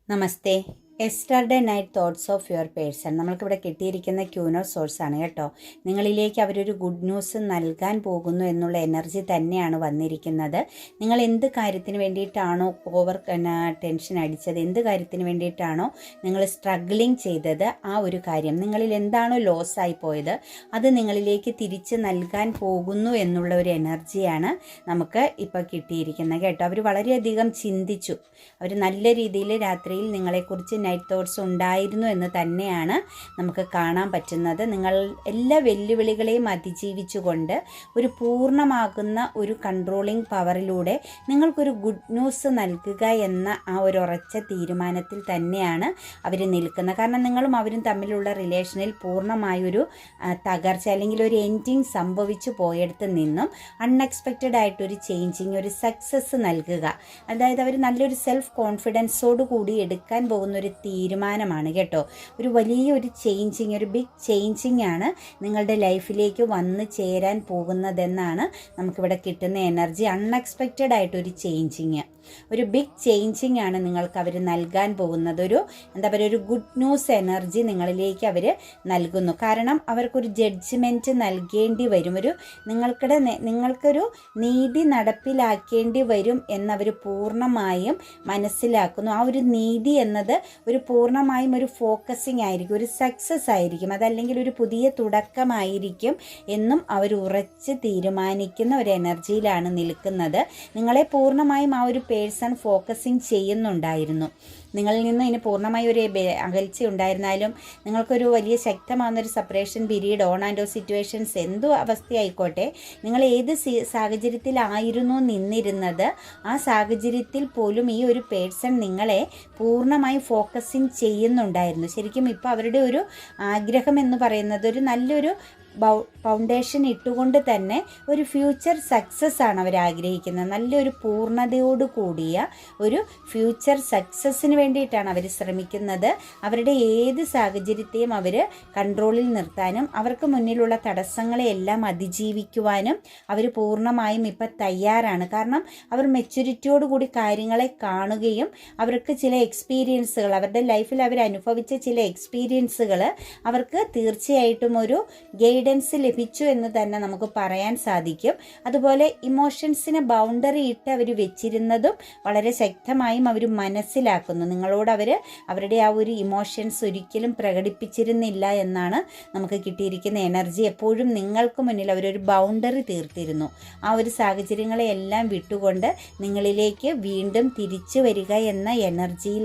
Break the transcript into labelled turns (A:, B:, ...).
A: Namaste. Yesterday night thoughts of your person. നമ്മൾക്കിവിടെ കിട്ടിയിരിക്കുന്ന ക്യൂനോ സോഴ്സ് ആണ് കേട്ടോ. നിങ്ങളിലേക്ക് അവരൊരു ഗുഡ് ന്യൂസ് നൽകാൻ പോകുന്നു എന്നുള്ള എനർജി തന്നെയാണ് വന്നിരിക്കുന്നത്. നിങ്ങൾ എന്ത് കാര്യത്തിന് വേണ്ടിയിട്ടാണോ ടെൻഷൻ അടിച്ചത്, എന്ത് കാര്യത്തിന് വേണ്ടിയിട്ടാണോ നിങ്ങൾ സ്ട്രഗ്ലിങ് ചെയ്തത്, ആ ഒരു കാര്യം നിങ്ങളിൽ എന്താണോ ലോസ് ആയി പോയത് അത് നിങ്ങളിലേക്ക് തിരിച്ച് നൽകാൻ പോകുന്നു എന്നുള്ള ഒരു എനർജിയാണ് നമുക്ക് ഇപ്പോൾ കിട്ടിയിരിക്കുന്നത് കേട്ടോ. അവർ വളരെയധികം ചിന്തിച്ചു. അവർ നല്ല രീതിയിൽ രാത്രിയിൽ നിങ്ങളെക്കുറിച്ച് നൈറ്റ് തോട്ട്സ് ഉണ്ടായിരുന്നു എന്ന് തന്നെയാണ് നമുക്ക് കാണാൻ പറ്റുന്നത്. നിങ്ങൾ എല്ലാ വെല്ലുവിളികളെയും അതിജീവിച്ചുകൊണ്ട് ഒരു പൂർണ്ണമാകുന്ന ഒരു കൺട്രോളിംഗ് പവറിലൂടെ നിങ്ങൾക്കൊരു ഗുഡ് ന്യൂസ് നൽകുക എന്ന ആ ഒരു ഉറച്ച തീരുമാനത്തിൽ തന്നെയാണ് അവർ നിൽക്കുന്നത്. കാരണം നിങ്ങളും അവരും തമ്മിലുള്ള റിലേഷനിൽ പൂർണ്ണമായൊരു തകർച്ച അല്ലെങ്കിൽ ഒരു എൻഡിങ് സംഭവിച്ചു പോയെടുത്ത് നിന്നും അൺഎക്സ്പെക്റ്റഡ് ആയിട്ടൊരു ചേഞ്ചിങ്, ഒരു സക്സസ് നൽകുക. അതായത് അവർ നല്ലൊരു സെൽഫ് കോൺഫിഡൻസോട് കൂടി എടുക്കാൻ പോകുന്നൊരു തീരുമാനമാണ് കേട്ടോ. ഒരു വലിയൊരു ചേഞ്ചിങ്, ഒരു ബിഗ് ചേഞ്ചിങ് ആണ് നിങ്ങളുടെ ലൈഫിലേക്ക് വന്ന് ചേരാൻ പോകുന്നതെന്നാണ് നമുക്കിവിടെ കിട്ടുന്ന എനർജി. അൺഎക്സ്പെക്റ്റഡ് ആയിട്ടൊരു ചേഞ്ചിങ്, ഒരു ബിഗ് ചേഞ്ചിങ് ആണ് നിങ്ങൾക്ക് അവർ നൽകാൻ പോകുന്നത്. ഒരു എന്താ പറയുക, ഒരു ഗുഡ് ന്യൂസ് എനർജി നിങ്ങളിലേക്ക് അവർ നൽകുന്നു. കാരണം അവർക്കൊരു ജഡ്ജ്മെൻറ്റ് നൽകേണ്ടി വരും, ഒരു നിങ്ങൾക്കൊരു നീതി നടപ്പിലാക്കേണ്ടി വരും എന്നവർ പൂർണ്ണമായും മനസ്സിലാക്കുന്നു. ആ ഒരു നീതി എന്നത് ഒരു പൂർണ്ണമായും ഒരു ഫോക്കസിങ് ആയിരിക്കും, ഒരു സക്സസ് ആയിരിക്കും, അതല്ലെങ്കിൽ ഒരു പുതിയ തുടക്കമായിരിക്കും എന്നും അവർ ഉറച്ച് തീരുമാനിക്കുന്ന ഒരു എനർജിയിലാണ് നിൽക്കുന്നത്. നിങ്ങളെ പൂർണ്ണമായും ആ ഒരു പേഴ്സൺ ഫോക്കസിങ് ചെയ്യുന്നുണ്ടായിരുന്നു. നിങ്ങളിൽ നിന്ന് ഇനി പൂർണ്ണമായി ഒരു അകൽച്ച ഉണ്ടായിരുന്നാലും നിങ്ങൾക്കൊരു വലിയ ശക്തമാകുന്നൊരു separation period, on and off situations, എന്തു അവസ്ഥയായിക്കോട്ടെ, നിങ്ങൾ ഏത് സാഹചര്യത്തിലായിരുന്നു നിന്നിരുന്നത്, ആ സാഹചര്യത്തിൽ പോലും ഈ ഒരു പേഴ്സൺ നിങ്ങളെ പൂർണ്ണമായി ഫോക്കസിങ് ചെയ്യുന്നുണ്ടായിരുന്നു. ശരിക്കും ഇപ്പോൾ അവരുടെ ഒരു ആഗ്രഹം എന്ന് പറയുന്നത് ഒരു നല്ലൊരു ഫൗണ്ടേഷൻ ഇട്ടുകൊണ്ട് തന്നെ ഒരു ഫ്യൂച്ചർ സക്സസ് ആണ് അവർ ആഗ്രഹിക്കുന്നത്. നല്ലൊരു പൂർണ്ണതയോട് കൂടിയ ഒരു ഫ്യൂച്ചർ സക്സസ്സിന് വേണ്ടിയിട്ടാണ് അവർ ശ്രമിക്കുന്നത്. അവരുടെ ഏത് സാഹചര്യത്തെയും അവർ കൺട്രോളിൽ നിർത്താനും അവർക്ക് മുന്നിലുള്ള തടസ്സങ്ങളെയെല്ലാം അതിജീവിക്കുവാനും അവർ പൂർണ്ണമായും ഇപ്പം തയ്യാറാണ്. കാരണം അവർ മെച്യൂരിറ്റിയോട് കൂടി കാര്യങ്ങളെ കാണുകയും അവർക്ക് ചില എക്സ്പീരിയൻസുകൾ, അവരുടെ ലൈഫിൽ അവർ അനുഭവിച്ച ചില എക്സ്പീരിയൻസുകൾ അവർക്ക് തീർച്ചയായിട്ടും ഒരു ഗൈഡൻസ് ലഭിച്ചു എന്ന് തന്നെ നമുക്ക് പറയാൻ സാധിക്കും. അതുപോലെ ഇമോഷൻസിന് ബൗണ്ടറി ഇട്ട് അവർ വെച്ചിരുന്നതും വളരെ ശക്തമായും അവർ മനസ്സിലാക്കുന്നു. നിങ്ങളോട് അവരുടെ ആ ഒരു ഇമോഷൻസ് ഒരിക്കലും പ്രകടിപ്പിച്ചിരുന്നില്ല എന്നാണ് നമുക്ക് കിട്ടിയിരിക്കുന്ന എനർജി. എപ്പോഴും നിങ്ങൾക്ക് മുന്നിൽ അവരൊരു ബൗണ്ടറി തീർത്തിരുന്നു. ആ ഒരു സാഹചര്യങ്ങളെയെല്ലാം വിട്ടുകൊണ്ട് നിങ്ങളിലേക്ക് വീണ്ടും തിരിച്ചു വരിക എന്ന എനർജിയിൽ